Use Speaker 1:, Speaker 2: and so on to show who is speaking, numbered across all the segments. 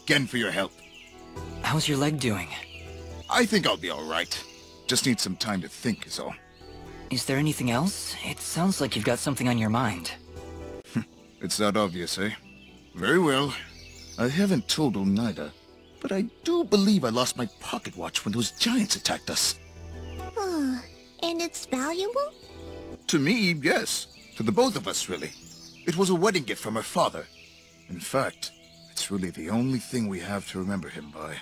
Speaker 1: again for your help.
Speaker 2: How's your leg doing?
Speaker 1: I think I'll be alright. Just need some time to think is all.
Speaker 2: Is there anything else? It sounds like you've got something on your mind.
Speaker 1: It's that obvious, eh? Very well. I haven't told Oneida, but I do believe I lost my pocket watch when those giants attacked us.
Speaker 3: And it's valuable?
Speaker 1: To me, yes. To the both of us, really. It was a wedding gift from her father. In fact, it's really the only thing we have to remember him by.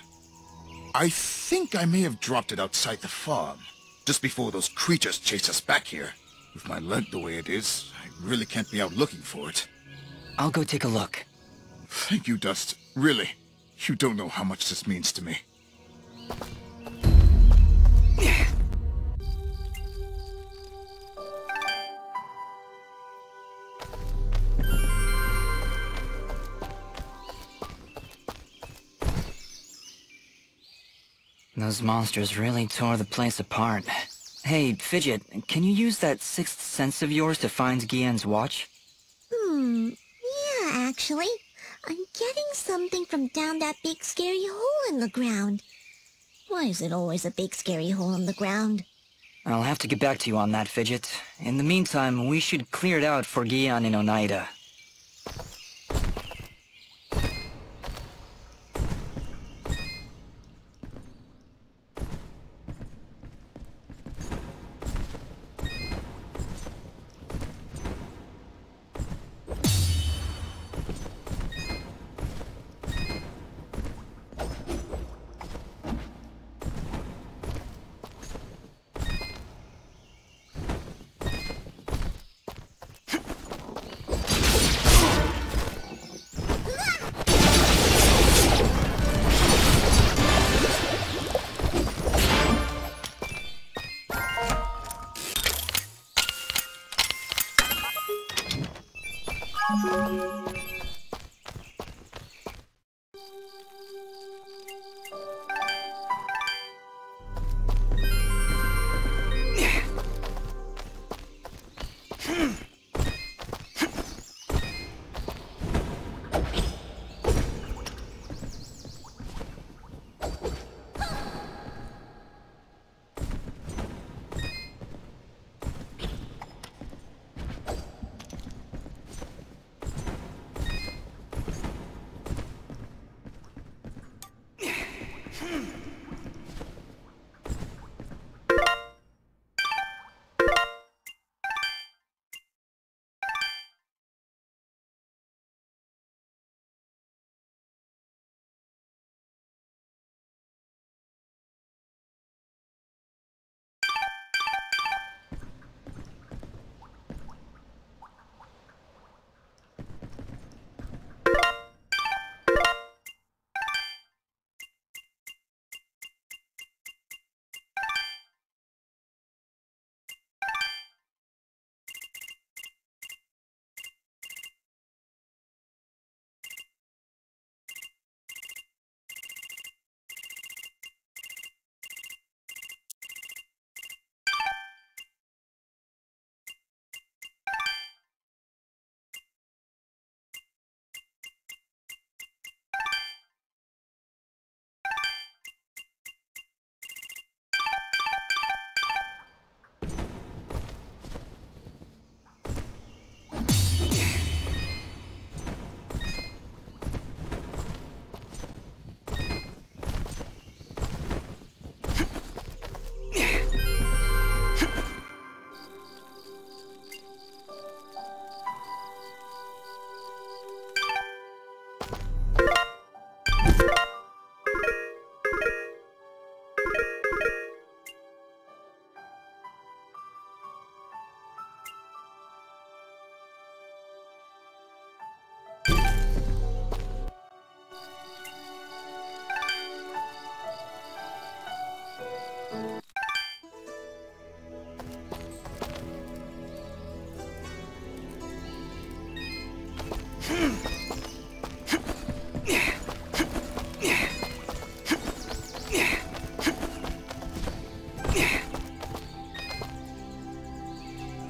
Speaker 1: I think I may have dropped it outside the farm, just before those creatures chased us back here. With my leg the way it is, I really can't be out looking for it.
Speaker 2: I'll go take a look.
Speaker 1: Thank you, Dust. Really. You don't know how much this means to me.
Speaker 2: Those monsters really tore the place apart. Hey, Fidget, can you use that sixth sense of yours to find Guillen's watch?
Speaker 3: Yeah, actually. I'm getting something from down that big scary hole in the ground. Why is it always a big scary hole in the ground?
Speaker 2: I'll have to get back to you on that, Fidget. In the meantime, we should clear it out for Guillen and Oneida.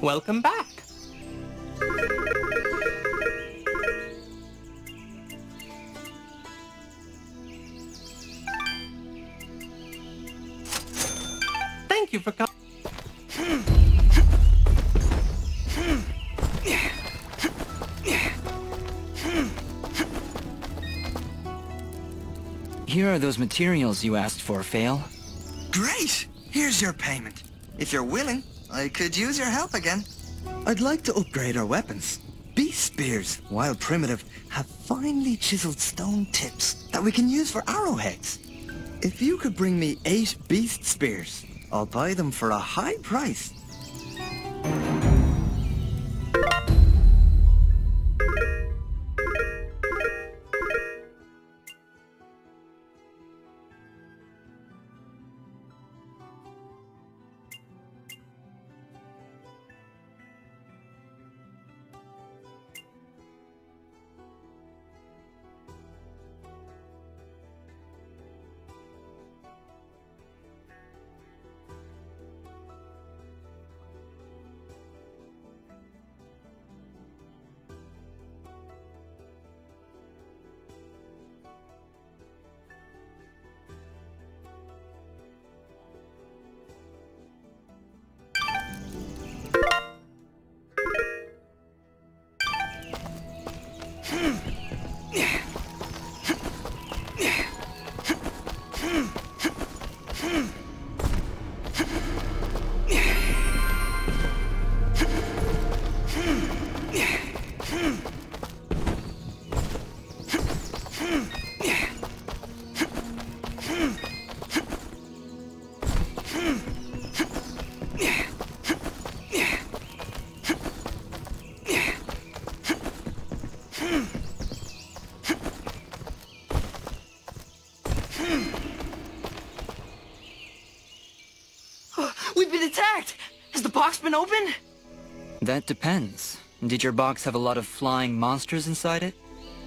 Speaker 4: Welcome back. Thank you for coming.
Speaker 2: Here are those materials you asked for, Fail.
Speaker 5: Great! Here's your payment. If you're willing, I could use your help again. I'd like to upgrade our weapons. Beast spears, while primitive, have finely chiseled stone tips that we can use for arrowheads. If you could bring me 8 beast spears, I'll buy them for a high price.
Speaker 6: We've been attacked! Has the box been opened?
Speaker 2: That depends. Did your box have a lot of flying monsters inside it?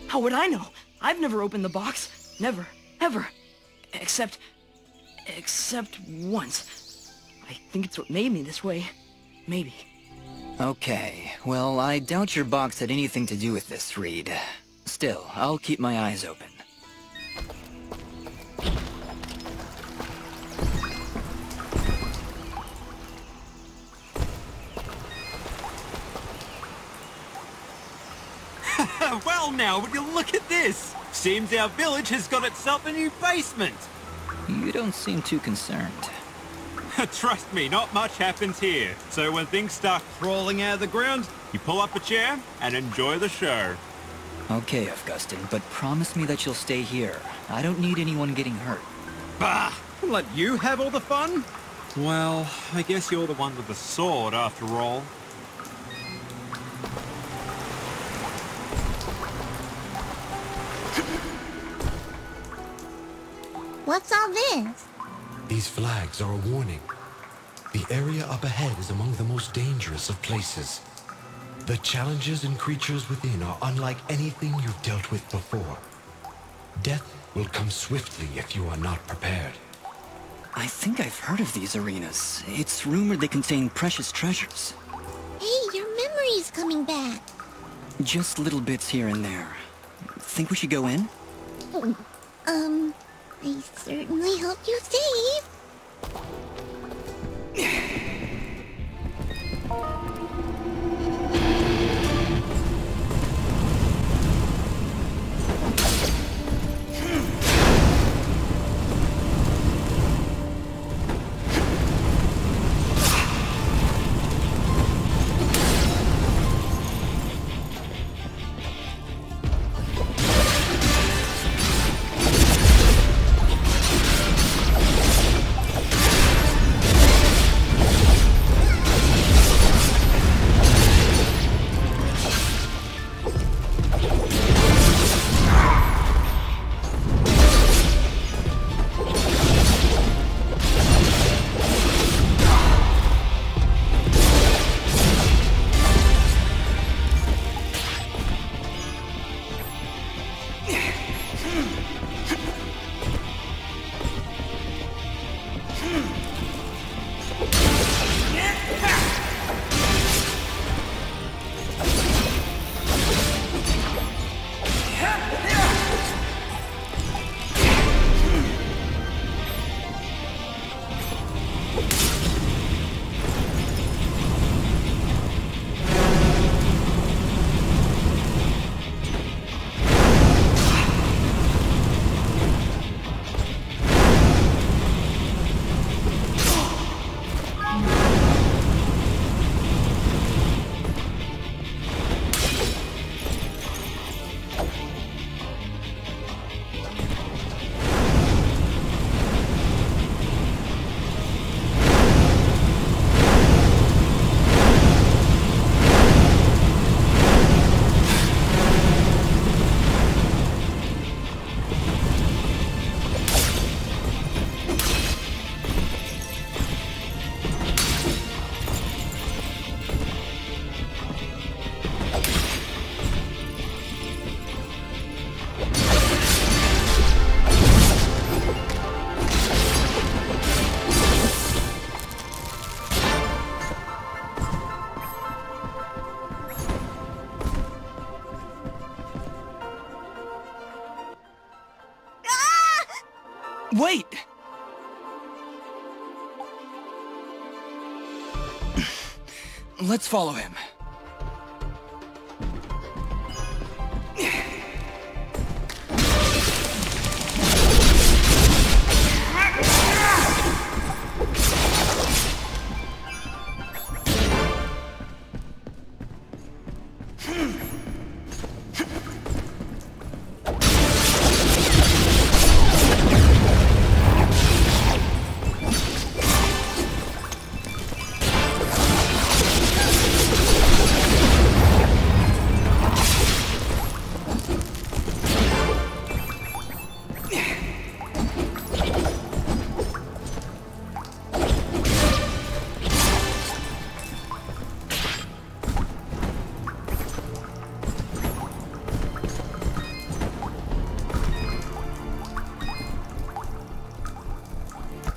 Speaker 6: How would I know? I've never opened the box. Never. Ever. Except once. I think it's what made me this way. Maybe.
Speaker 2: Okay, well, I doubt your box had anything to do with this, Reed. Still, I'll keep my eyes open.
Speaker 4: Well now, would you look at this? Seems our village has got itself a new basement.
Speaker 2: You don't seem too concerned.
Speaker 4: Trust me, not much happens here. So when things start crawling out of the ground, you pull up a chair and enjoy the show.
Speaker 2: Okay, Augustin, but promise me that you'll stay here. I don't need anyone getting hurt.
Speaker 4: Bah! Let you have all the fun? Well, I guess you're the one with the sword after all.
Speaker 3: What's all this?
Speaker 7: These flags are a warning. The area up ahead is among the most dangerous of places. The challenges and creatures within are unlike anything you've dealt with before. Death will come swiftly if you are not prepared.
Speaker 2: I think I've heard of these arenas. It's rumored they contain precious treasures.
Speaker 3: Hey, your memory's coming back.
Speaker 2: Just little bits here and there. Think we should go in?
Speaker 3: I certainly hope you save.
Speaker 2: Wait! Let's follow him.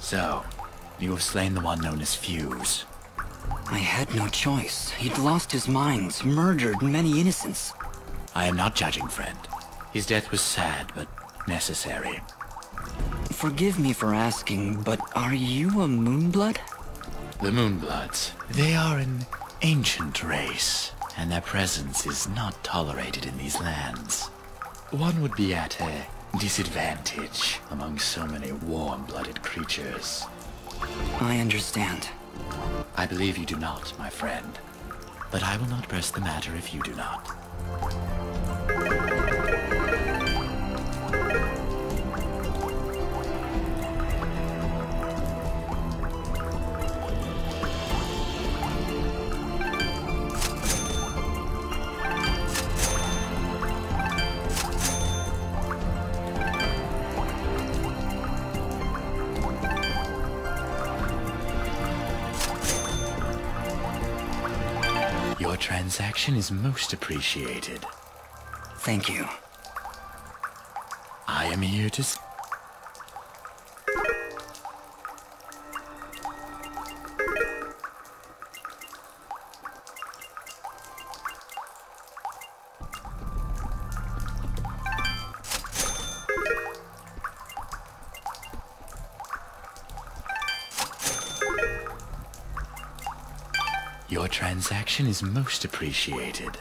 Speaker 8: So, you have slain the one known as Fuse.
Speaker 2: I had no choice. He'd lost his mind, murdered many innocents.
Speaker 8: I am not judging, friend. His death was sad, but necessary.
Speaker 2: Forgive me for asking, but are you a Moonblood?
Speaker 8: The Moonbloods. They are an ancient race, and their presence is not tolerated in these lands. One would be at a disadvantage among so many warm-blooded creatures.
Speaker 2: I understand.
Speaker 8: I believe you do not, my friend. But I will not press the matter if you do not. Your transaction is most appreciated.
Speaker 2: Thank you.
Speaker 8: I am here to... Your transaction is most appreciated.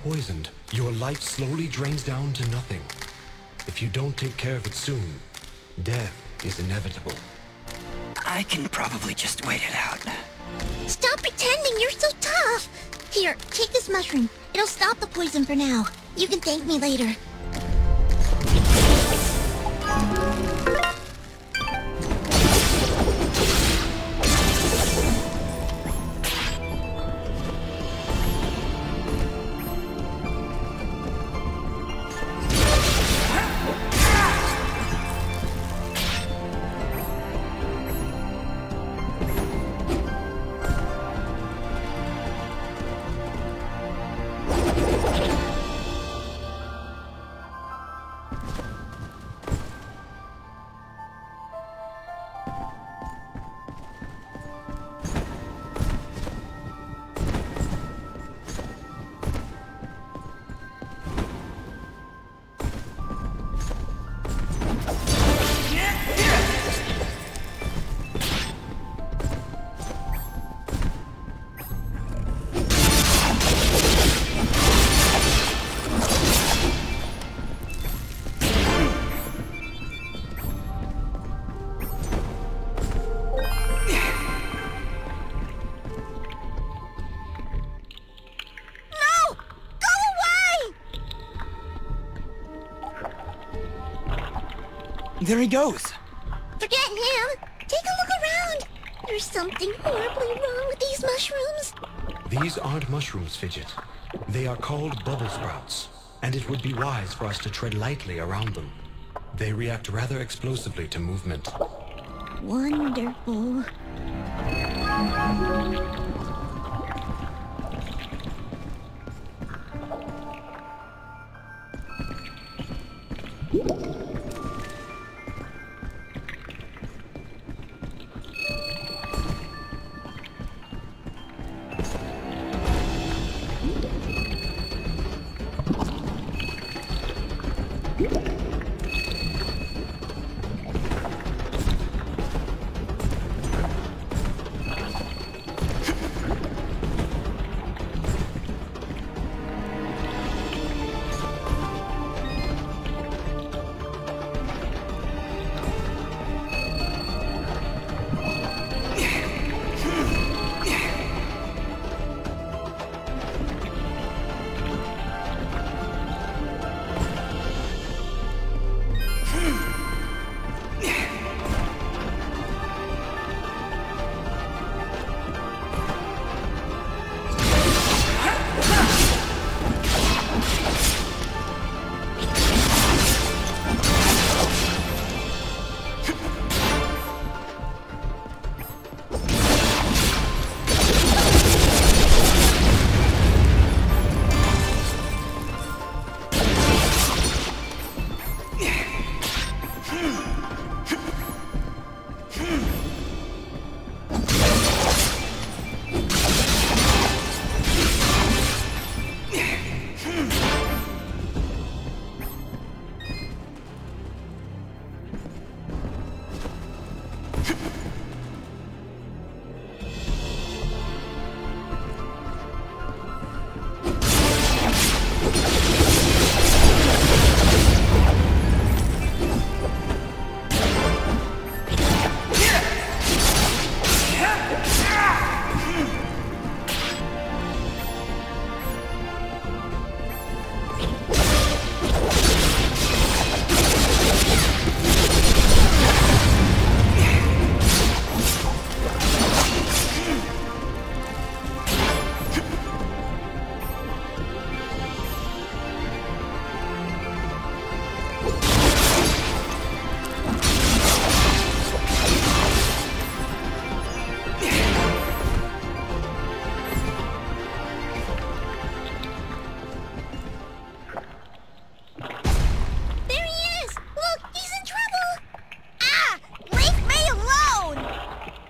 Speaker 7: poisoned, your life slowly drains down to nothing. If you don't take care of it soon, death is inevitable.
Speaker 2: I can probably just wait it out.
Speaker 3: Stop pretending you're so tough! Here, take this mushroom. It'll stop the poison for now. You can thank me later.
Speaker 2: There he goes!
Speaker 3: Forget him! Take a look around! There's something horribly wrong with these mushrooms.
Speaker 7: These aren't mushrooms, Fidget. They are called bubble sprouts, and it would be wise for us to tread lightly around them. They react rather explosively to movement.
Speaker 3: Wonderful.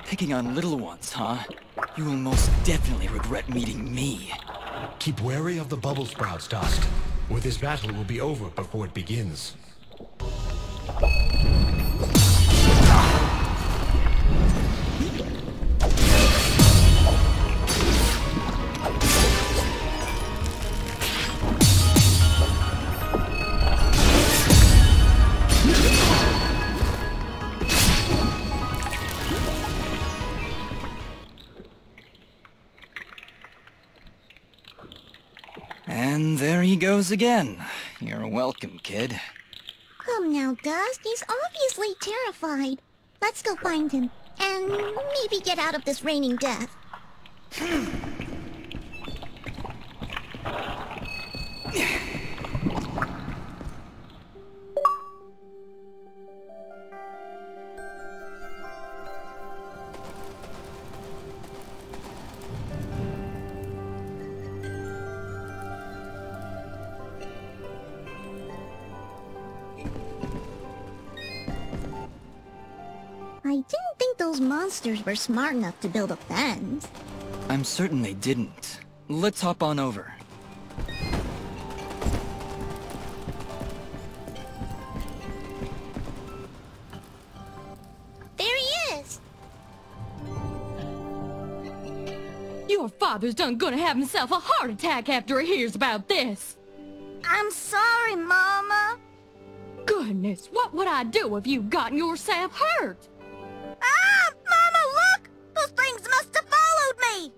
Speaker 2: Picking on little ones, huh? You will most definitely regret meeting me.
Speaker 7: Keep wary of the bubble sprouts, Dusk, or this battle will be over before it begins.
Speaker 2: goes again. You're welcome, kid.
Speaker 3: Come now, Dust. He's obviously terrified. Let's go find him, and maybe get out of this raining death. I didn't think those monsters were smart enough to build a fence.
Speaker 2: I'm certain they didn't. Let's hop on over.
Speaker 3: There he is!
Speaker 9: Your father's done gonna have himself a heart attack after he hears about this.
Speaker 3: I'm sorry, Mama.
Speaker 9: Goodness, what would I do if you gotten yourself hurt?
Speaker 3: Ah! Mama, look! Those things must have followed me!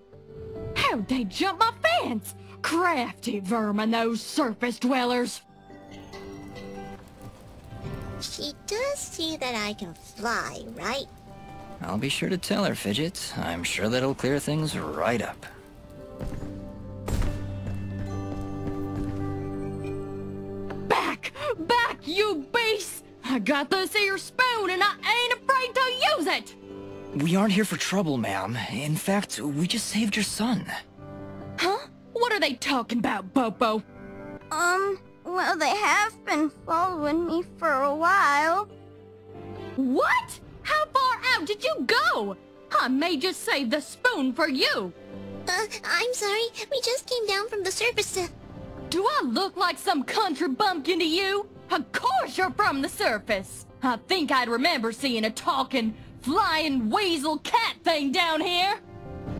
Speaker 9: How'd they jump my fence? Crafty vermin, those surface dwellers.
Speaker 3: She does see that I can fly, right?
Speaker 2: I'll be sure to tell her, Fidget. I'm sure that'll clear things right up.
Speaker 9: Back, you beast! I got this here spoon and I ain't afraid to use it!
Speaker 2: We aren't here for trouble, ma'am. In fact, we just saved your son.
Speaker 9: Huh? What are they talking about, Bopo?
Speaker 3: Well, they have been following me for a while.
Speaker 9: What? How far out did you go? I may just save the spoon for you.
Speaker 3: I'm sorry. We just came down from the surface to...
Speaker 9: Do I look like some country bumpkin to you? Of course you're from the surface. I think I'd remember seeing a talking, flying weasel cat thing down here.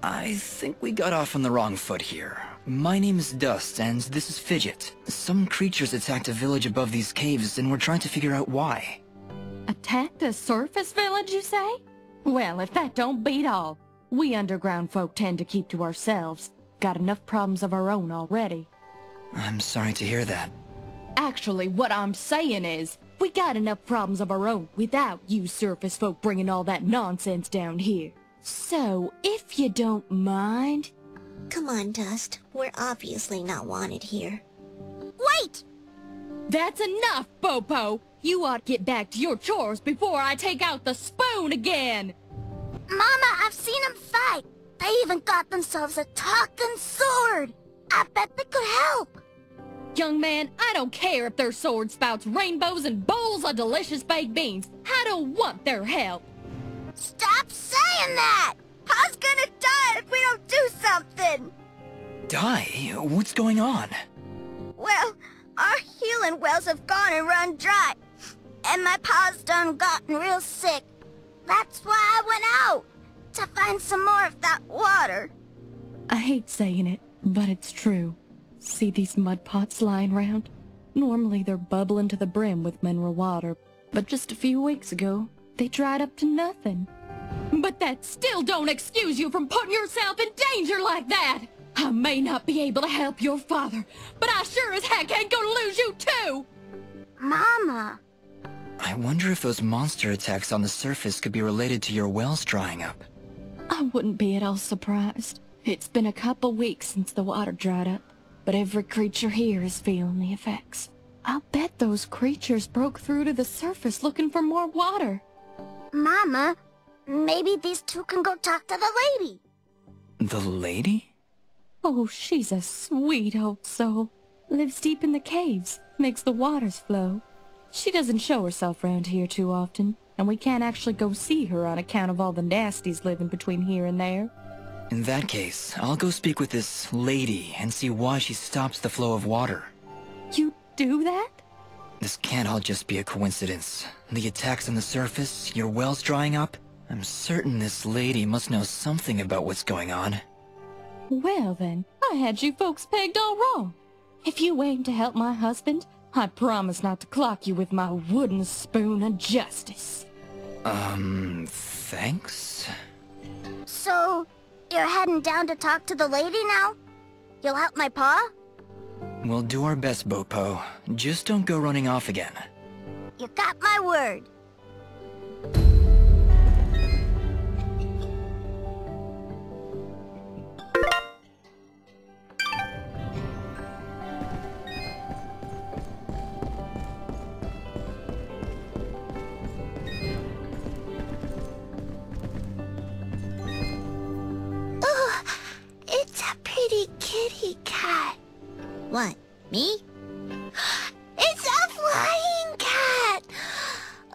Speaker 2: I think we got off on the wrong foot here. My name is Dust, and this is Fidget. Some creatures attacked a village above these caves, and we're trying to figure out why.
Speaker 9: Attacked a surface village, you say? Well, if that don't beat all. We underground folk tend to keep to ourselves. Got enough problems of our own already.
Speaker 2: I'm sorry to hear that.
Speaker 9: Actually, what I'm saying is, we got enough problems of our own without you surface folk bringing all that nonsense down here. So, if you don't mind...
Speaker 3: Come on, Dust. We're obviously not wanted here. Wait!
Speaker 9: That's enough, Bopo! You ought to get back to your chores before I take out the spoon again!
Speaker 3: Mama, I've seen them fight. They even got themselves a talking sword. I bet they could help.
Speaker 9: Young man, I don't care if their sword spouts rainbows and bowls of delicious baked beans. I don't want their help.
Speaker 3: Stop saying that! Pa's gonna die if we don't do something!
Speaker 2: Die? What's going on?
Speaker 3: Well, our healing wells have gone and run dry. And my pa's done gotten real sick. That's why I went out, to find some more of that water.
Speaker 9: I hate saying it, but it's true. See these mud pots lying around? Normally they're bubbling to the brim with mineral water, but just a few weeks ago, they dried up to nothing. But that still don't excuse you from putting yourself in danger like that! I may not be able to help your father, but I sure as heck ain't gonna lose you too!
Speaker 3: Mama!
Speaker 2: I wonder if those monster attacks on the surface could be related to your wells drying up.
Speaker 9: I wouldn't be at all surprised. It's been a couple weeks since the water dried up, but every creature here is feeling the effects. I'll bet those creatures broke through to the surface looking for more water.
Speaker 3: Mama, maybe these two can go talk to the lady.
Speaker 2: The lady?
Speaker 9: Oh, she's a sweet old soul. Lives deep in the caves, makes the waters flow. She doesn't show herself around here too often, and we can't actually go see her on account of all the nasties living between here and there.
Speaker 2: In that case, I'll go speak with this lady and see why she stops the flow of water.
Speaker 9: You do that?
Speaker 2: This can't all just be a coincidence. The attacks on the surface, your wells drying up. I'm certain this lady must know something about what's going on.
Speaker 9: Well then, I had you folks pegged all wrong. If you aim to help my husband, I promise not to clock you with my wooden spoon of justice.
Speaker 2: Thanks?
Speaker 3: So, you're heading down to talk to the lady now? You'll help my pa?
Speaker 2: We'll do our best, Bopo. Just don't go running off again.
Speaker 3: You got my word.
Speaker 10: Oh, it's a pretty kitty cat.
Speaker 3: What, me?
Speaker 10: It's a flying cat!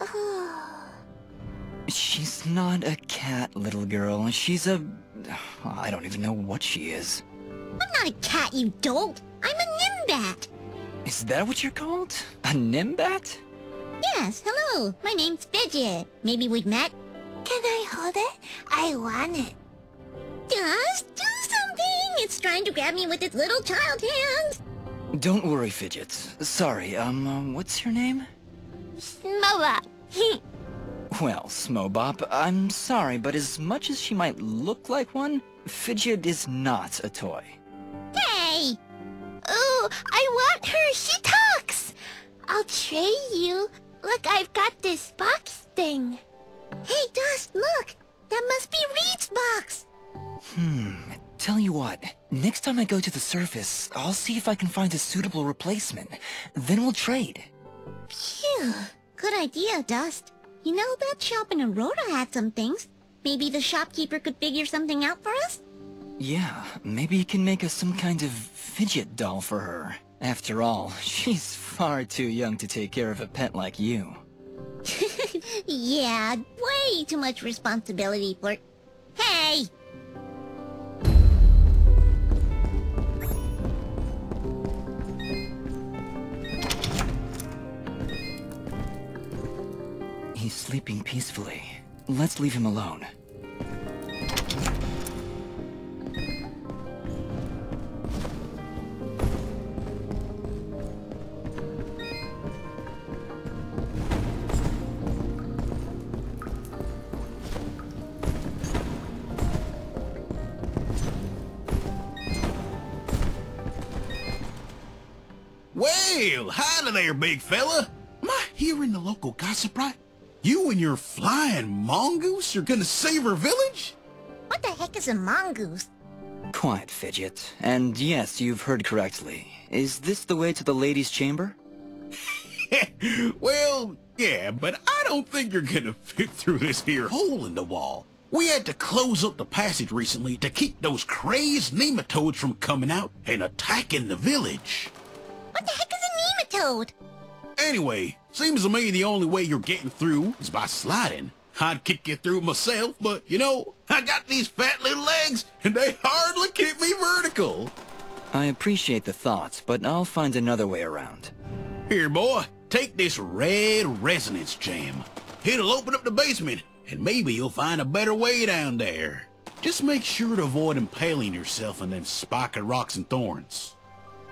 Speaker 10: Oh.
Speaker 2: She's not a cat, little girl. She's a... I don't even know what she is.
Speaker 3: I'm not a cat, you dolt. I'm a Nimbat.
Speaker 2: Is that what you're called? A Nimbat?
Speaker 3: Yes, hello. My name's Fidget. Maybe we've met?
Speaker 10: Can I hold it? I want it.
Speaker 3: Just do something. It's trying to grab me with its little child hands.
Speaker 2: Don't worry, Fidget. Sorry, what's your name?
Speaker 3: Smoba.
Speaker 2: Well, Smobop, I'm sorry, but as much as she might look like one, Fidget is not a toy.
Speaker 3: Hey!
Speaker 10: Oh, I want her. She talks. I'll trade you. Look, I've got this box thing. Hey, Dust, look. That must be Reed's box.
Speaker 2: Tell you what, next time I go to the surface, I'll see if I can find a suitable replacement. Then we'll trade.
Speaker 3: Phew. Good idea, Dust. You know, that shop in Aurora had some things. Maybe the shopkeeper could figure something out for us?
Speaker 2: Yeah, maybe you can make us some kind of fidget doll for her. After all, she's far too young to take care of a pet like you.
Speaker 3: Yeah, way too much responsibility for... Hey!
Speaker 2: He's sleeping peacefully. Let's leave him alone.
Speaker 11: Well, howdy there, big fella. Am I hearing the local gossip right? You and your flying mongoose are gonna save our village?
Speaker 3: What the heck is a mongoose?
Speaker 2: Quiet, Fidget. And yes, you've heard correctly. Is this the way to the ladies' chamber?
Speaker 11: Well, yeah, but I don't think you're gonna fit through this here hole in the wall. We had to close up the passage recently to keep those crazed nematodes from coming out and attacking the village.
Speaker 3: What the heck is a nematode?
Speaker 11: Anyway, seems to me the only way you're getting through is by sliding. I'd kick you through myself, but, you know, I got these fat little legs, and they hardly keep me vertical.
Speaker 2: I appreciate the thought, but I'll find another way around.
Speaker 11: Here, boy, take this red resonance gem. It'll open up the basement, and maybe you'll find a better way down there. Just make sure to avoid impaling yourself on them spiky rocks and thorns.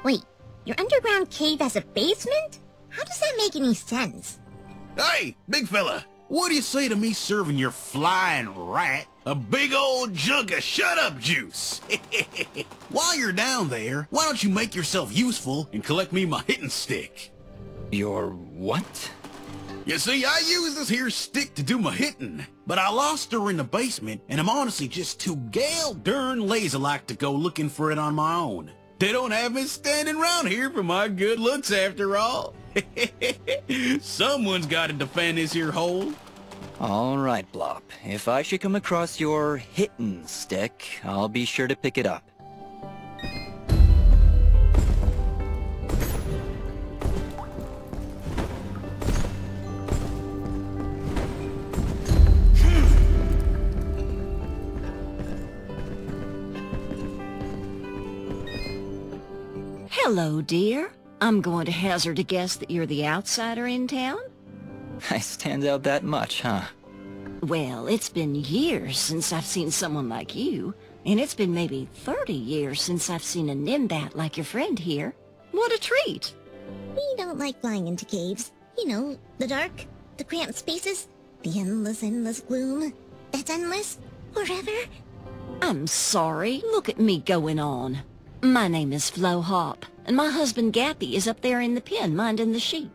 Speaker 3: Wait, your underground cave has a basement? How does that make any sense?
Speaker 11: Hey, big fella, what do you say to me serving your flying rat a big old jug of shut-up juice? While you're down there, why don't you make yourself useful and collect me my hitting stick?
Speaker 2: Your what?
Speaker 11: You see, I use this here stick to do my hitting, but I lost her in the basement, and I'm honestly just too gal darn lazy-like to go looking for it on my own. They don't have me standing around here for my good looks after all. Someone's got to defend this here hole.
Speaker 2: All right, Blop. If I should come across your hittin' stick, I'll be sure to pick it up.
Speaker 12: Hello, dear. I'm going to hazard a guess that you're the outsider in town?
Speaker 2: I stand out that much, huh?
Speaker 12: Well, it's been years since I've seen someone like you, and it's been maybe 30 years since I've seen a Nimbat like your friend here. What a treat!
Speaker 3: We don't like flying into caves. You know, the dark, the cramped spaces, the endless gloom. That's endless forever.
Speaker 12: I'm sorry. Look at me going on. My name is Flo Hop, and my husband Gappy is up there in the pen minding the sheep.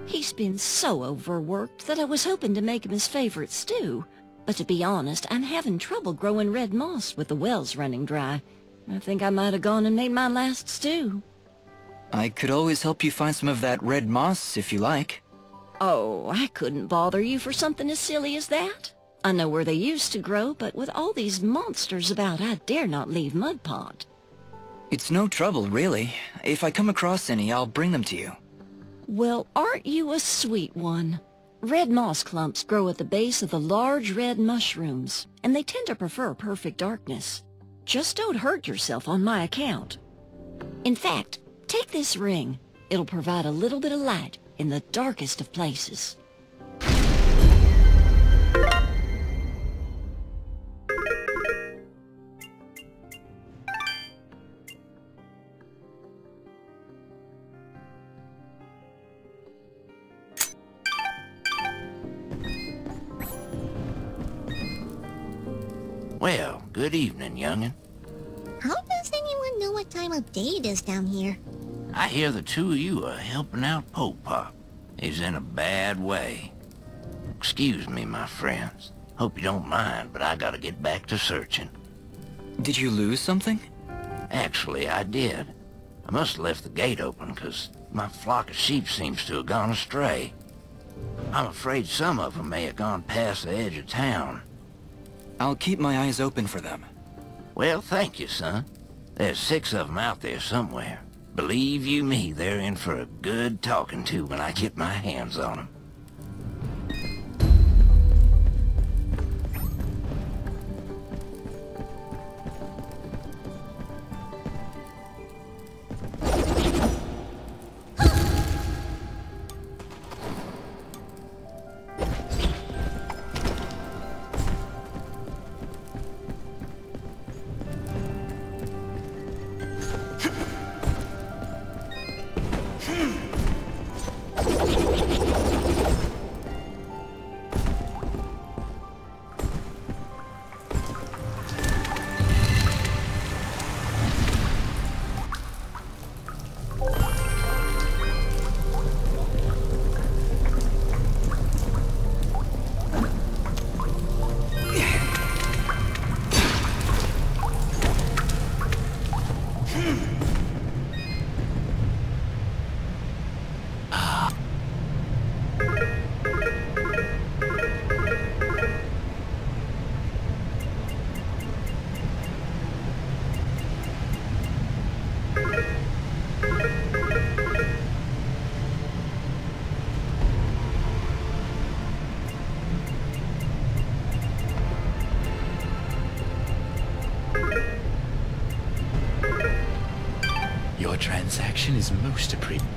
Speaker 12: He's been so overworked that I was hoping to make him his favorite stew. But to be honest, I'm having trouble growing red moss with the wells running dry. I think I might have gone and made my last stew.
Speaker 2: I could always help you find some of that red moss if you like.
Speaker 12: Oh, I couldn't bother you for something as silly as that. I know where they used to grow, but with all these monsters about, I dare not leave Mudpot.
Speaker 2: It's no trouble, really. If I come across any, I'll bring them to you.
Speaker 12: Well, aren't you a sweet one? Red moss clumps grow at the base of the large red mushrooms, and they tend to prefer perfect darkness. Just don't hurt yourself on my account. In fact, take this ring. It'll provide a little bit of light in the darkest of places.
Speaker 13: Well, good evening, young'un.
Speaker 10: How does anyone know what time of day it is down here?
Speaker 13: I hear the two of you are helping out Poke Pop. He's in a bad way. Excuse me, my friends. Hope you don't mind, but I gotta get back to searching.
Speaker 2: Did you lose something?
Speaker 13: Actually, I did. I must have left the gate open, 'cause my flock of sheep seems to have gone astray. I'm afraid some of them may have gone past the edge of town.
Speaker 2: I'll keep my eyes open for them.
Speaker 13: Well, thank you, son. There's 6 of them out there somewhere. Believe you me, they're in for a good talking to when I get my hands on them.
Speaker 8: Your transaction is most appreciated.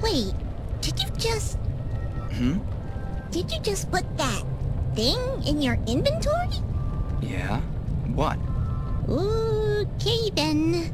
Speaker 10: Wait, did you just... Did you just put that thing in your inventory?
Speaker 2: Yeah? What?
Speaker 10: Okay then.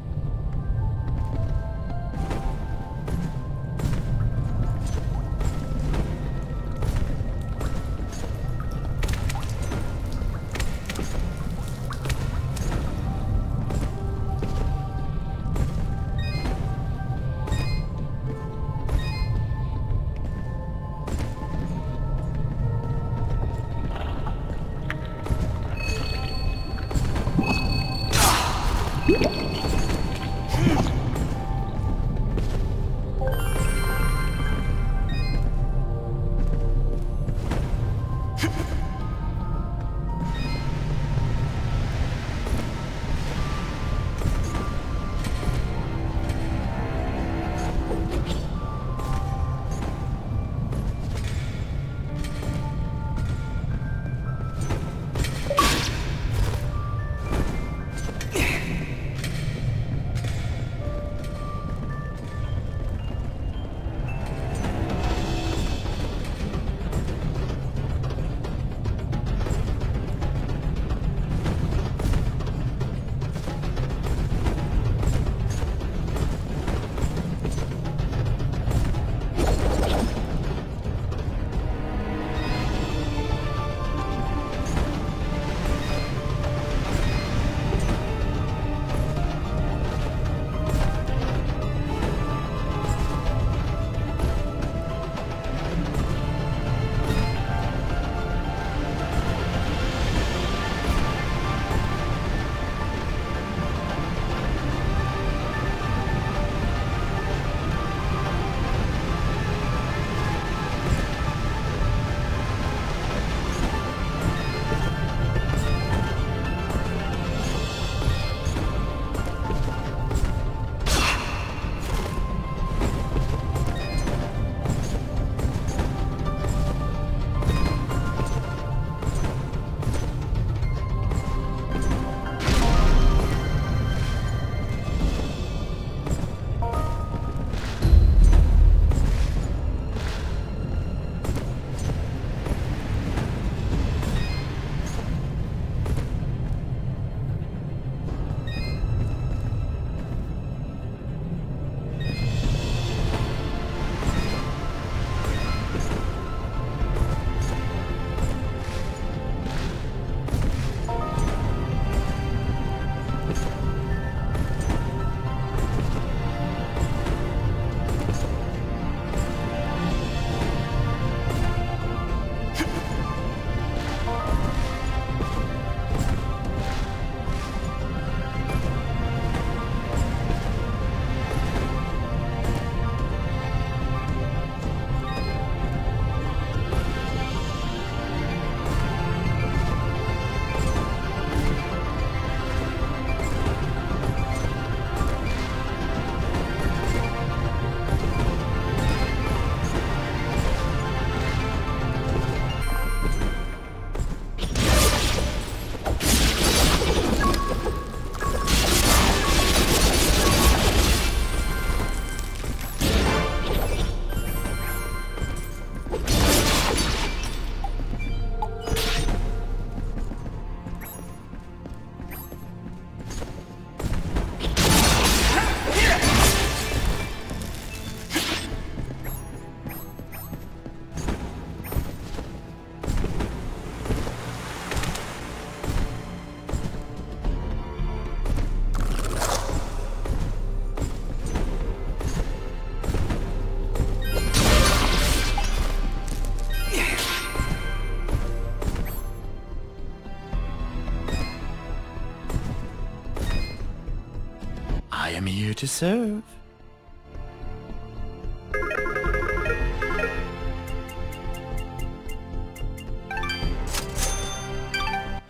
Speaker 8: I am here to serve.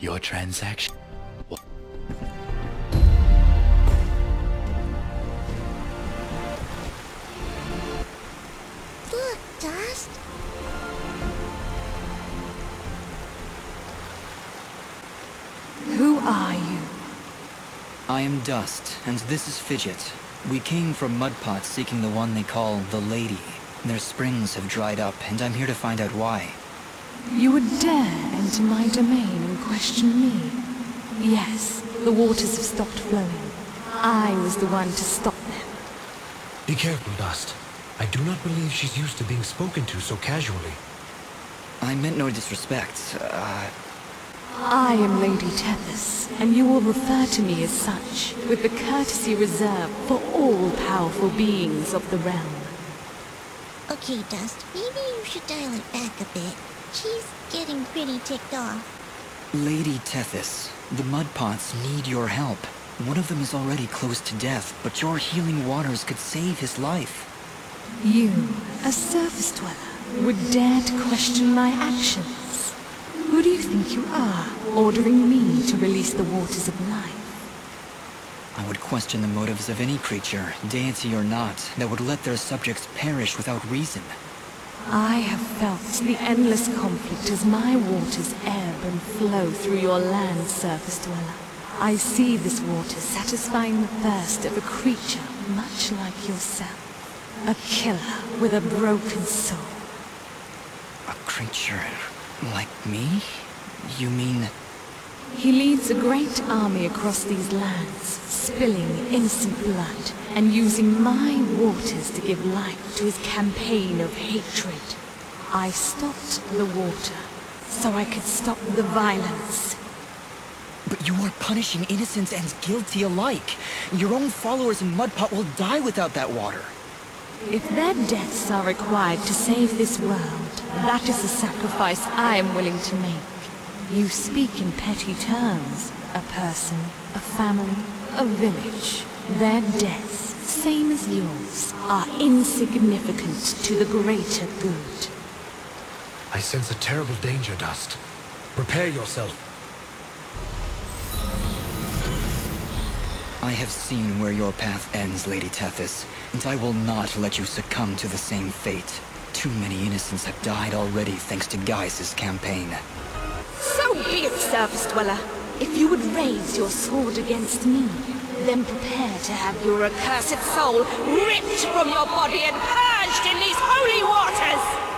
Speaker 8: Your transaction.
Speaker 10: Look, Dust.
Speaker 9: Who are you?
Speaker 2: I am Dust, and this is Fidget. We came from Mudpots seeking the one they call the Lady. Their springs have dried up, and I'm here to find out why.
Speaker 9: You would dare enter my domain and question me? Yes, the waters have stopped flowing. I was the one to stop them.
Speaker 7: Be careful, Dust. I do not believe she's used to being spoken to so casually.
Speaker 2: I meant no disrespect.
Speaker 9: I am Lady Tethys, and you will refer to me as such, with the courtesy reserved for all powerful beings of the realm.
Speaker 10: Okay, Dust, maybe you should dial it back a bit. She's getting pretty ticked off.
Speaker 2: Lady Tethys, the Mudpots need your help. One of them is already close to death, but your healing waters could save his life.
Speaker 14: You, a surface dweller, would dare to question my actions? Who do you think you are, ordering me to release the waters of life?
Speaker 2: I would question the motives of any creature, deity or not, that would let their subjects perish without reason.
Speaker 14: I have felt the endless conflict as my waters ebb and flow through your land, surface dweller. I see this water satisfying the thirst of a creature much like yourself. A killer with a broken soul.
Speaker 2: A creature like me? You mean...
Speaker 14: He leads a great army across these lands, spilling innocent blood, and using my waters to give life to his campaign of hatred. I stopped the water, so I could stop the violence.
Speaker 2: But you are punishing innocent and guilty alike. Your own followers in Mudpot will die without that water.
Speaker 14: If their deaths are required to save this world, that is the sacrifice I am willing to make. You speak in petty terms. A person, a family, a village. Their deaths, same as yours, are insignificant to the greater good.
Speaker 7: I sense a terrible danger, Dust. Prepare yourself.
Speaker 2: I have seen where your path ends, Lady Tethys, and I will not let you succumb to the same fate. Too many innocents have died already thanks to Gaius' campaign.
Speaker 14: So be it, surface dweller. If you would raise your sword against me, then prepare to have your accursed soul ripped from your body and purged in these holy waters!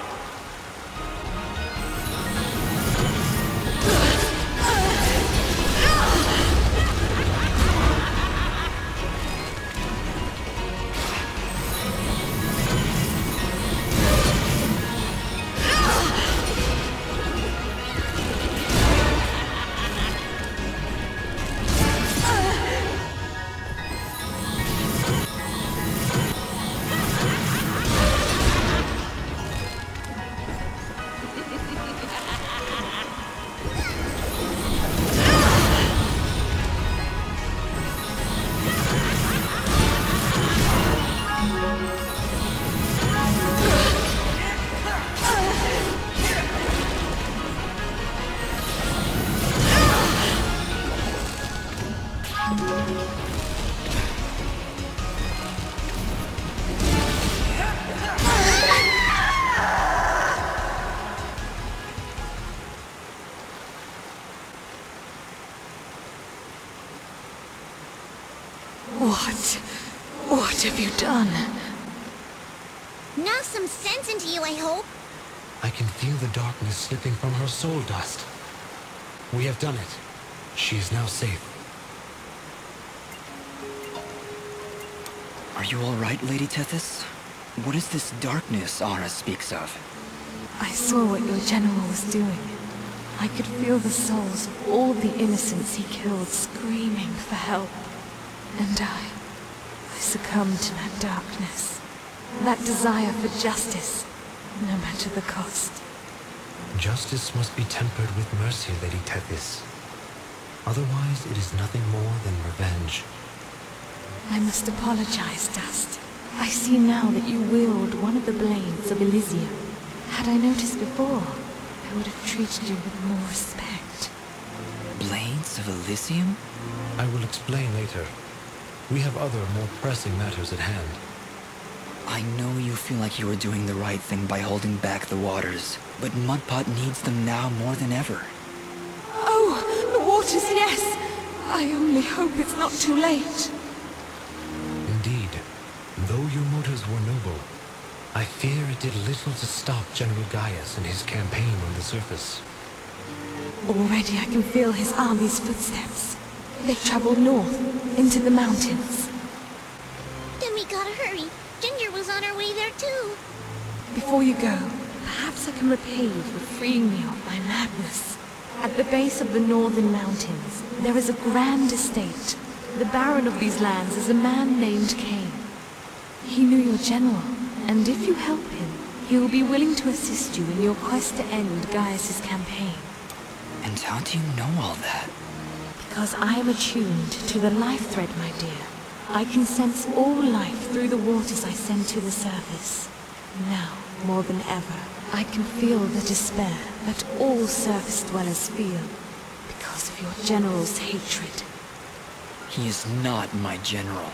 Speaker 14: What have you done?
Speaker 10: Knock some sense into you, I hope.
Speaker 7: I can feel the darkness slipping from her soul, Dust. We have done it. She is now safe.
Speaker 2: Are you all right, Lady Tethys? What is this darkness Ara speaks of?
Speaker 14: I saw what your general was doing. I could feel the souls of all the innocents he killed screaming for help. And I succumbed to that darkness. That desire for justice, no matter the cost.
Speaker 7: Justice must be tempered with mercy, Lady Tethys. Otherwise, it is nothing more than revenge.
Speaker 14: I must apologize, Dust. I see now that you wield one of the blades of Elysium. Had I noticed before, I would have treated you with more respect.
Speaker 2: Blades of Elysium?
Speaker 7: I will explain later. We have other, more pressing matters at hand.
Speaker 2: I know you feel like you are doing the right thing by holding back the waters, but Mudpot needs them now more than ever.
Speaker 14: Oh, the waters, yes! I only hope it's not too late.
Speaker 7: Indeed. Though your motives were noble, I fear it did little to stop General Gaius and his campaign on the surface.
Speaker 14: Already I can feel his army's footsteps. They've traveled north, into the mountains.
Speaker 10: Then we gotta hurry. Ginger was on her way there too.
Speaker 14: Before you go, perhaps I can repay you for freeing me of my madness. At the base of the northern mountains, there is a grand estate. The baron of these lands is a man named Cain. He knew your general, and if you help him, he will be willing to assist you in your quest to end Gaius' campaign.
Speaker 2: And how do you know all that?
Speaker 14: Because I am attuned to the life thread, my dear. I can sense all life through the waters I send to the surface. Now, more than ever, I can feel the despair that all surface dwellers feel because of your general's hatred.
Speaker 2: He is not my general.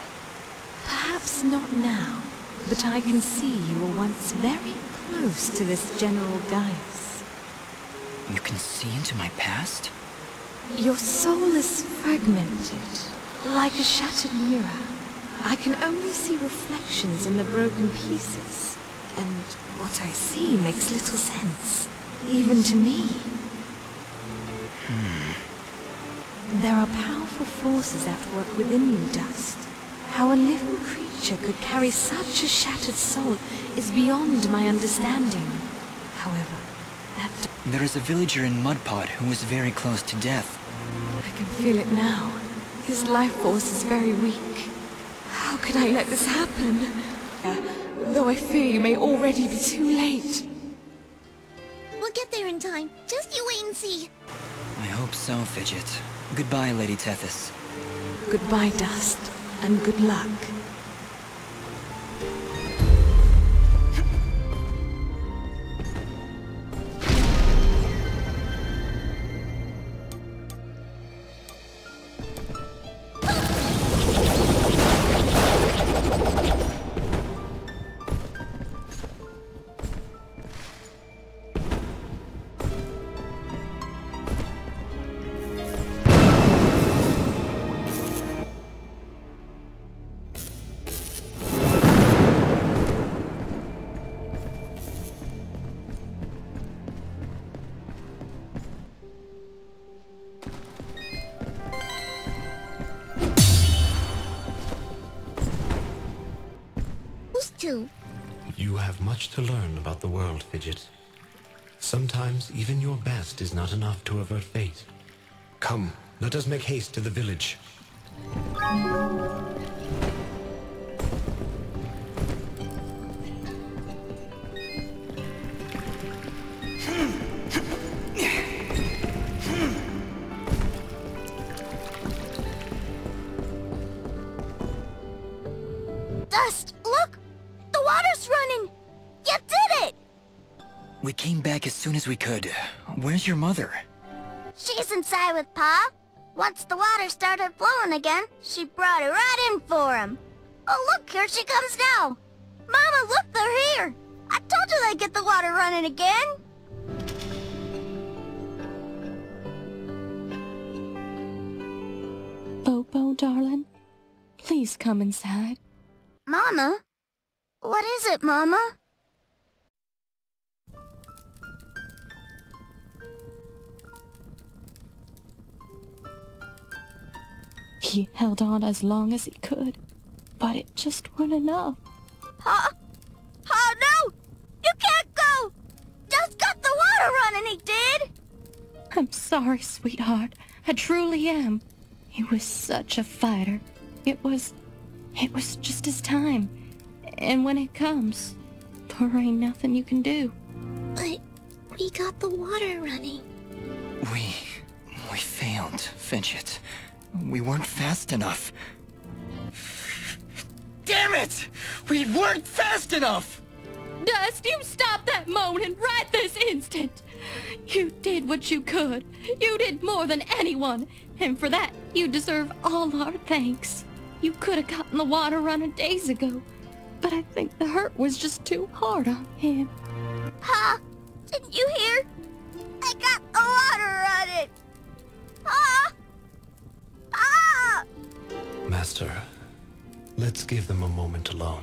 Speaker 14: Perhaps not now, but I can see you were once very close to this General Gaius.
Speaker 2: You can see into my past?
Speaker 14: Your soul is fragmented, like a shattered mirror. I can only see reflections in the broken pieces, and what I see makes little sense, even to me. There are powerful forces at work within you, Dust. How a living creature could carry such a shattered soul is beyond my understanding. However, that...
Speaker 2: There is a villager in Mudpot who was very close to death.
Speaker 14: I can feel it now. His life force is very weak. How could I let this happen? Though I fear you may already be too late.
Speaker 10: We'll get there in time. Just you wait and see.
Speaker 2: I hope so, Fidget. Goodbye, Lady Tethys.
Speaker 14: Goodbye, Dust, and good luck.
Speaker 7: You have much to learn about the world, Fidget. Sometimes even your best is not enough to avert fate. Come, let us make haste to the village.
Speaker 3: Dust, look! The water's running! You did it!
Speaker 2: We came back as soon as we could. Where's your mother?
Speaker 3: She's inside with Pa. Once the water started flowing again, she brought it right in for him. Oh, look, here she comes now. Mama, look, they're here. I told you they'd get the water running again.
Speaker 9: Bobo, darling, please come inside.
Speaker 3: Mama? What is it, Mama?
Speaker 9: He held on as long as he could, but it just wasn't enough.
Speaker 3: Pa? Pa, no! You can't go! Just got the water running, he did!
Speaker 9: I'm sorry, sweetheart. I truly am. He was such a fighter. It was just his time. And when it comes, there ain't nothing you can do.
Speaker 10: But we got the water running.
Speaker 2: We failed, Fidget. We weren't fast enough. Damn it! We weren't fast enough!
Speaker 9: Dust, you stop that moaning right this instant! You did what you could. You did more than anyone. And for that, you deserve all our thanks. You could have gotten the water running days ago. But I think the hurt was just too hard on him.
Speaker 3: Pa, didn't you hear? I got the water running! Pa! Pa!
Speaker 7: Master, let's give them a moment alone.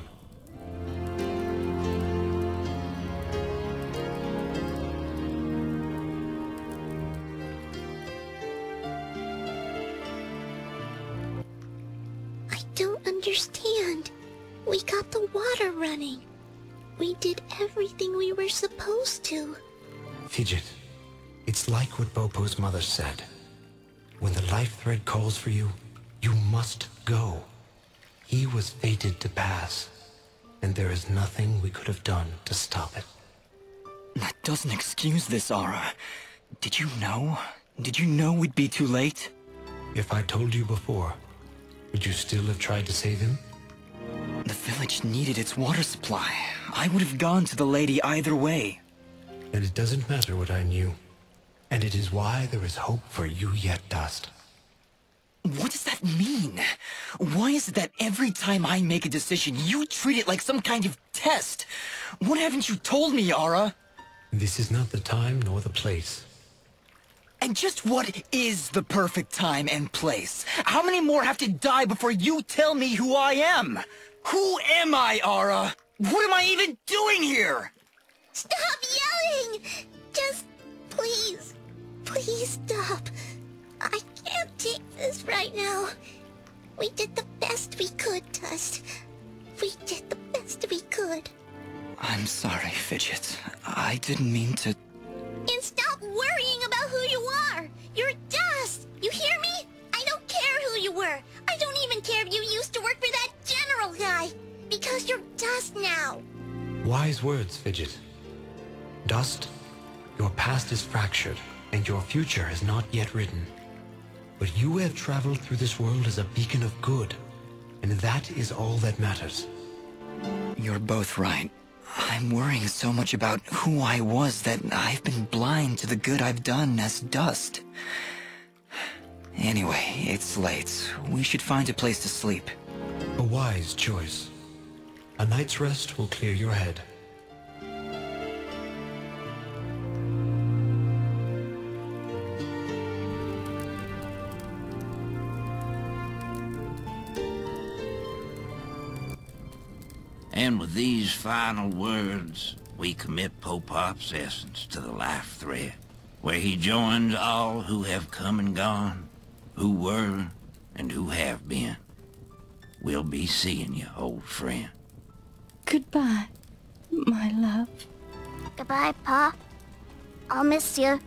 Speaker 10: I don't understand. We got the water running. We did everything we were supposed to.
Speaker 7: Fidget, it's like what Bopo's mother said. When the life thread calls for you, you must go. He was fated to pass, and there is nothing we could have done to stop it.
Speaker 2: That doesn't excuse this, Aura. Did you know? Did you know we'd be too late?
Speaker 7: If I told you before, would you still have tried to save him?
Speaker 2: The village needed its water supply. I would have gone to the lady either way.
Speaker 7: And it doesn't matter what I knew. And it is why there is hope for you yet, Dust.
Speaker 2: What does that mean? Why is it that every time I make a decision, you treat it like some kind of test? What haven't you told me, Yara?
Speaker 7: This is not the time nor the place.
Speaker 2: And just what is the perfect time and place? How many more have to die before you tell me who I am? Who am I, Ara? What am I even doing here?
Speaker 10: Stop yelling! Just please stop. I can't take this right now. We did the best we could, Dust. We did the best we could.
Speaker 2: I'm sorry, Fidget. I didn't mean to...
Speaker 10: And stop worrying about who you are! You're Dust! You hear me? I don't care who you were. I don't even care if you used to work for that general guy. Because you're Dust now.
Speaker 7: Wise words, Fidget. Dust, your past is fractured, and your future is not yet written. But you have traveled through this world as a beacon of good, and that is all that matters.
Speaker 2: You're both right. I'm worrying so much about who I was that I've been blind to the good I've done as Dust. Anyway, it's late. We should find a place to sleep.
Speaker 7: A wise choice. A night's rest will clear your head.
Speaker 13: And with these final words, we commit Popop's essence to the life thread, where he joins all who have come and gone, who were and who have been. We'll be seeing you, old friend.
Speaker 9: Goodbye, my love.
Speaker 3: Goodbye, Pa. I'll miss you.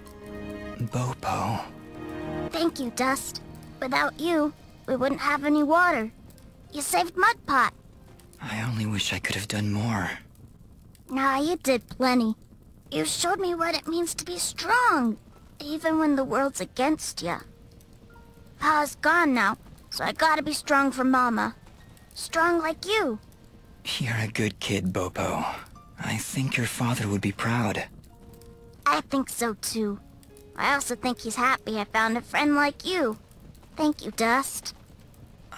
Speaker 2: Bopo.
Speaker 3: Thank you, Dust. Without you, we wouldn't have any water. You saved Mudpot.
Speaker 2: I only wish I could have done more.
Speaker 3: Nah, you did plenty. You showed me what it means to be strong, even when the world's against you. Pa's gone now, so I gotta be strong for Mama. Strong like you.
Speaker 2: You're a good kid, Bopo. I think your father would be proud.
Speaker 3: I think so too. I also think he's happy I found a friend like you. Thank you, Dust.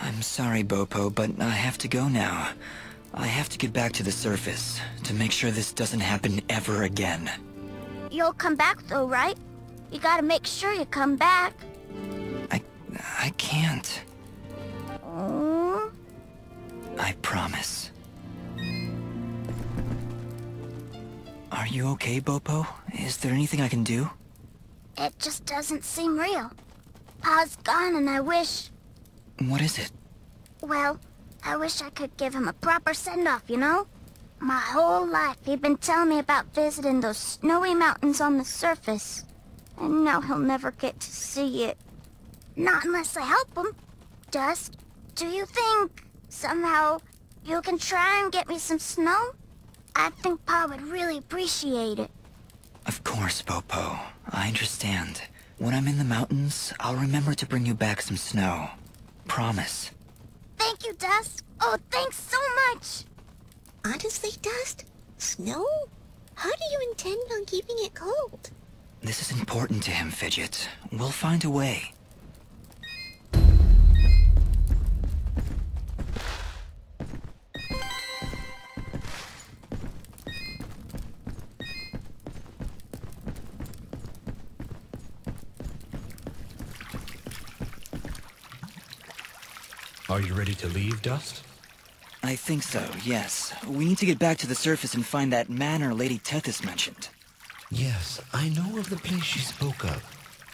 Speaker 2: I'm sorry, Bopo, but I have to go now. I have to get back to the surface to make sure this doesn't happen ever again.
Speaker 3: You'll come back though, right? You gotta make sure you come back.
Speaker 2: I can't.
Speaker 3: Oh.
Speaker 2: I promise. Are you okay, Bopo? Is there anything I can do?
Speaker 3: It just doesn't seem real. Pa's gone and I wish...
Speaker 2: What is it?
Speaker 3: Well, I wish I could give him a proper send-off, you know? My whole life he'd been telling me about visiting those snowy mountains on the surface. And now he'll never get to see it. Not unless I help him. Dust, do you think, somehow, you can try and get me some snow? I think Pa would really appreciate it.
Speaker 2: Of course, Bopo. I understand. When I'm in the mountains, I'll remember to bring you back some snow. Promise.
Speaker 3: Thank you, Dust. Oh, thanks so much.
Speaker 10: Honestly, Dust? Snow? How do you intend on keeping it cold?
Speaker 2: This is important to him, Fidget. We'll find a way.
Speaker 7: Are you ready to leave, Dust?
Speaker 2: I think so, yes. We need to get back to the surface and find that manor Lady Tethys mentioned.
Speaker 7: Yes, I know of the place she spoke of.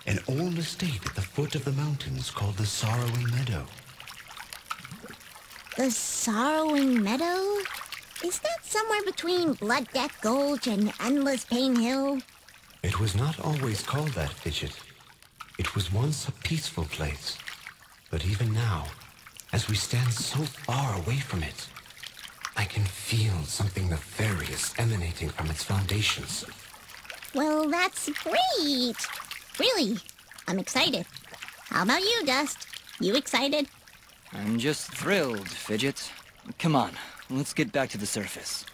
Speaker 7: An old estate at the foot of the mountains called the Sorrowing Meadow.
Speaker 10: The Sorrowing Meadow? Is that somewhere between Blood Death Gulch and Endless Pain Hill?
Speaker 7: It was not always called that, Fidget. It was once a peaceful place. But even now, as we stand so far away from it, I can feel something nefarious emanating from its foundations.
Speaker 10: Well, that's great! Really, I'm excited. How about you, Dust? You excited?
Speaker 2: I'm just thrilled, Fidget. Come on, let's get back to the surface.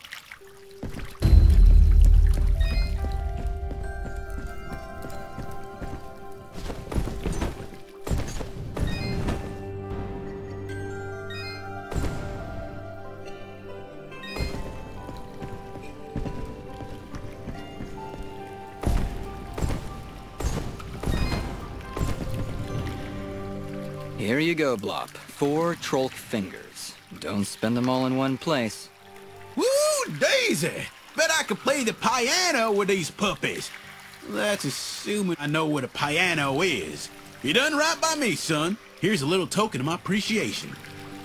Speaker 2: Here you go, Blop. 4 Trollk fingers. Don't spend them all in one place.
Speaker 11: Woo, Daisy! Bet I could play the piano with these puppies. That's assuming I know what a piano is. You done right by me, son. Here's a little token of my appreciation.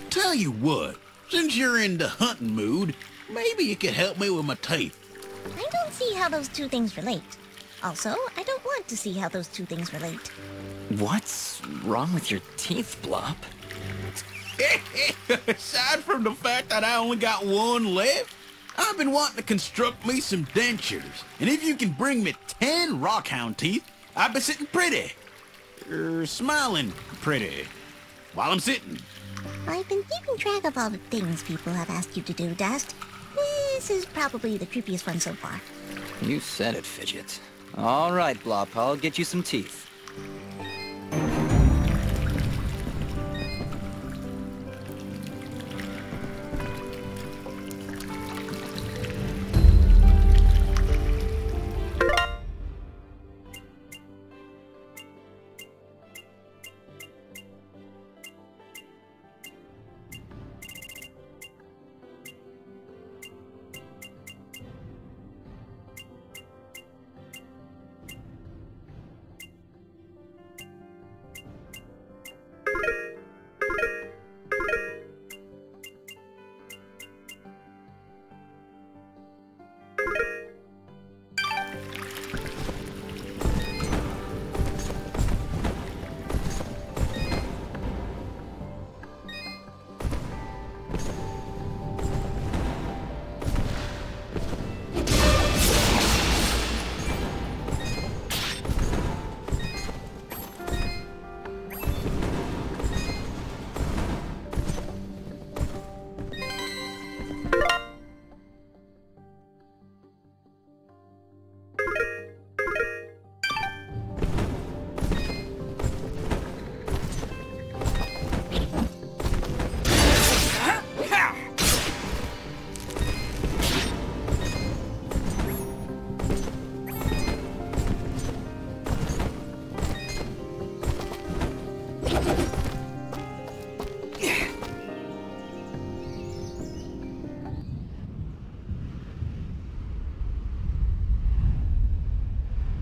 Speaker 11: Tell you what, since you're in the hunting mood, maybe you could help me with my teeth.
Speaker 10: I don't see how those two things relate. Also, I don't want to see how those two things relate.
Speaker 2: What's wrong with your teeth, Blop?
Speaker 11: Aside from the fact that I only got one left, I've been wanting to construct me some dentures. And if you can bring me 10 rockhound teeth, I'll be sitting pretty. Smiling pretty. While I'm sitting.
Speaker 10: I've been keeping track of all the things people have asked you to do, Dust. This is probably the creepiest one so far.
Speaker 2: You said it, Fidget. All right, Blop, I'll get you some teeth.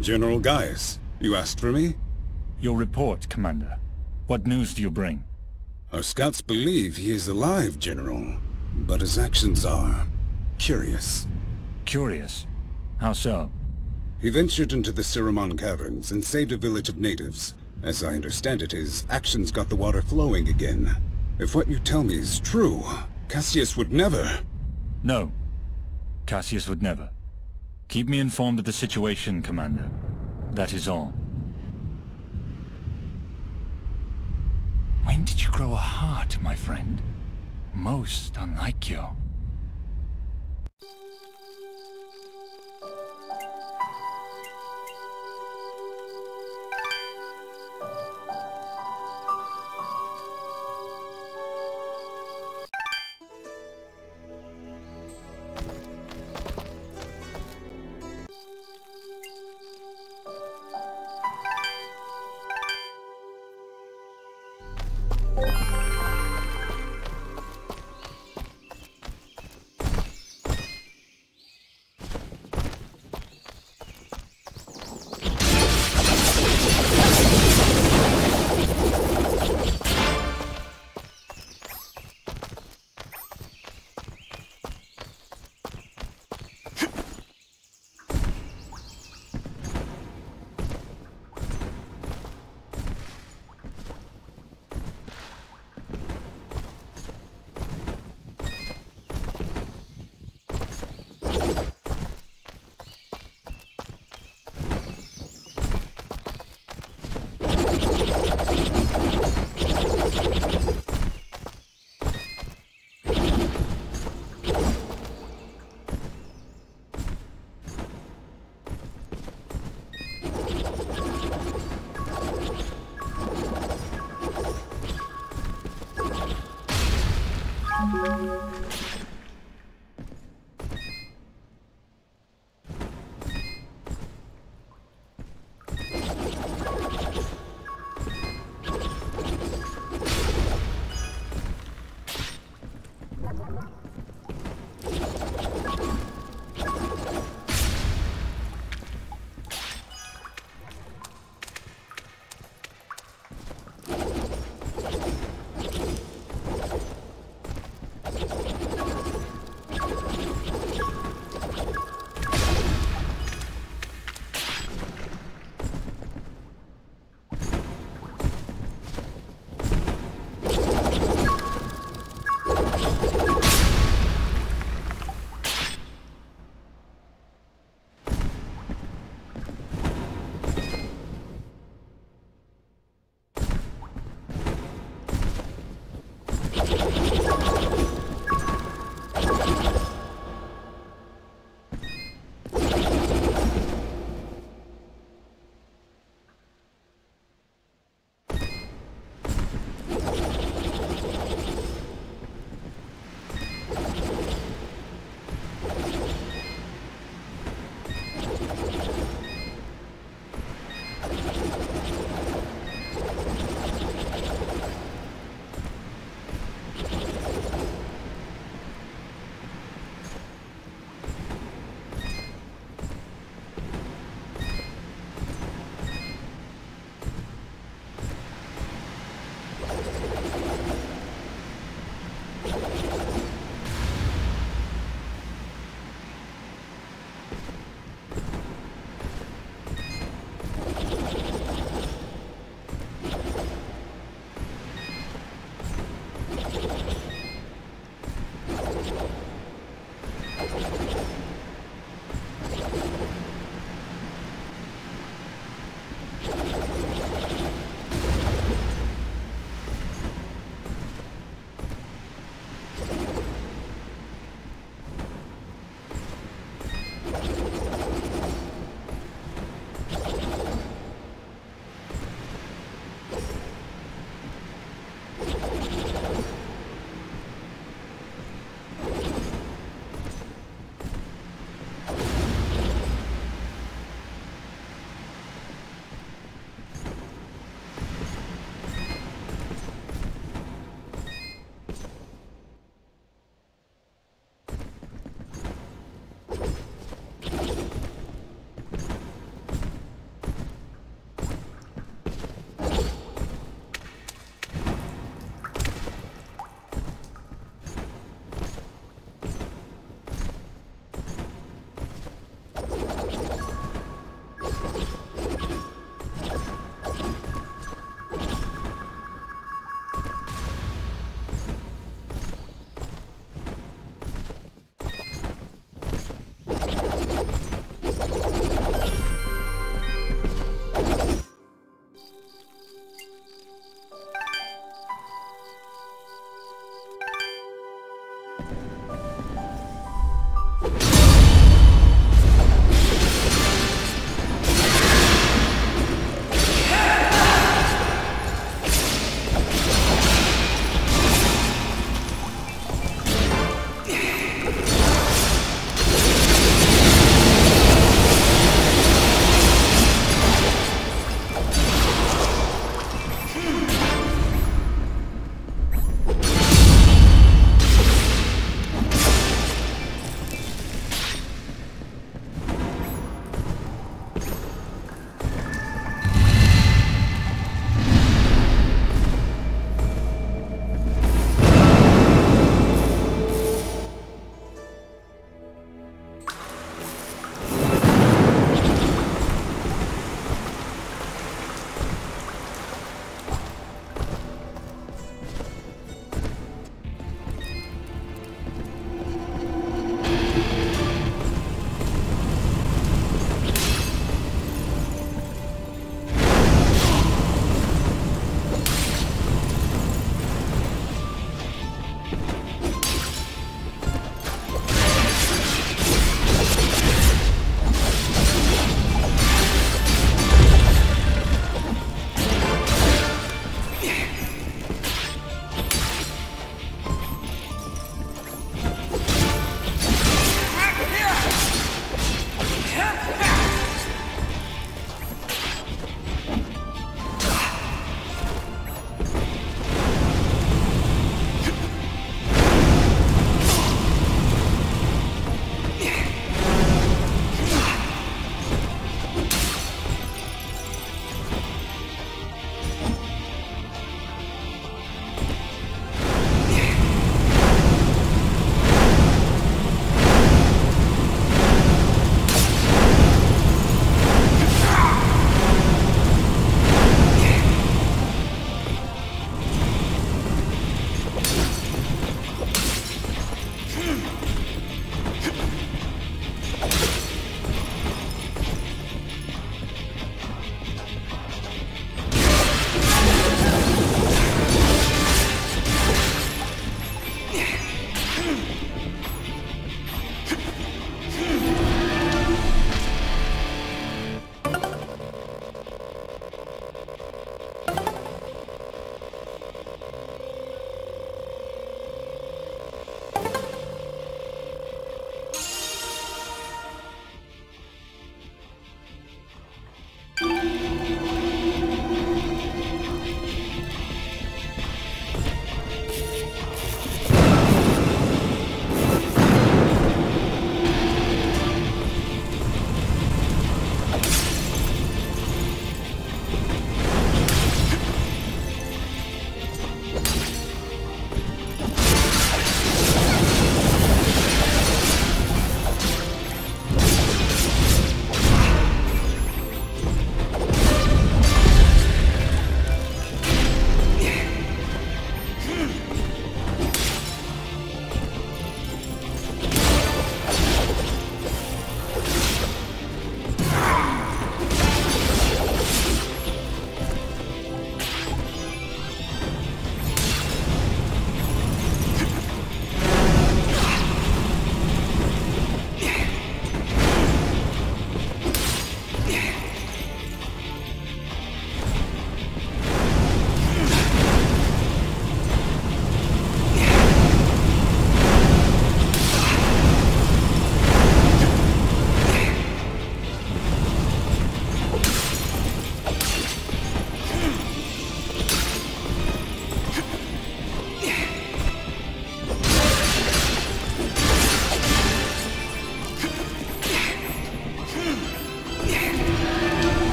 Speaker 15: General Gaius, you asked for me?
Speaker 16: Your report, Commander. What news do you bring?
Speaker 15: Our scouts believe he is alive, General, but his actions are curious.
Speaker 16: Curious? How so?
Speaker 15: He ventured into the Siramon Caverns and saved a village of natives. As I understand it, his actions got the water flowing again. If what you tell me is true, Cassius would never...
Speaker 16: No. Cassius would never. Keep me informed of the situation, Commander. That is all. When did you grow a heart, my friend? Most unlike you.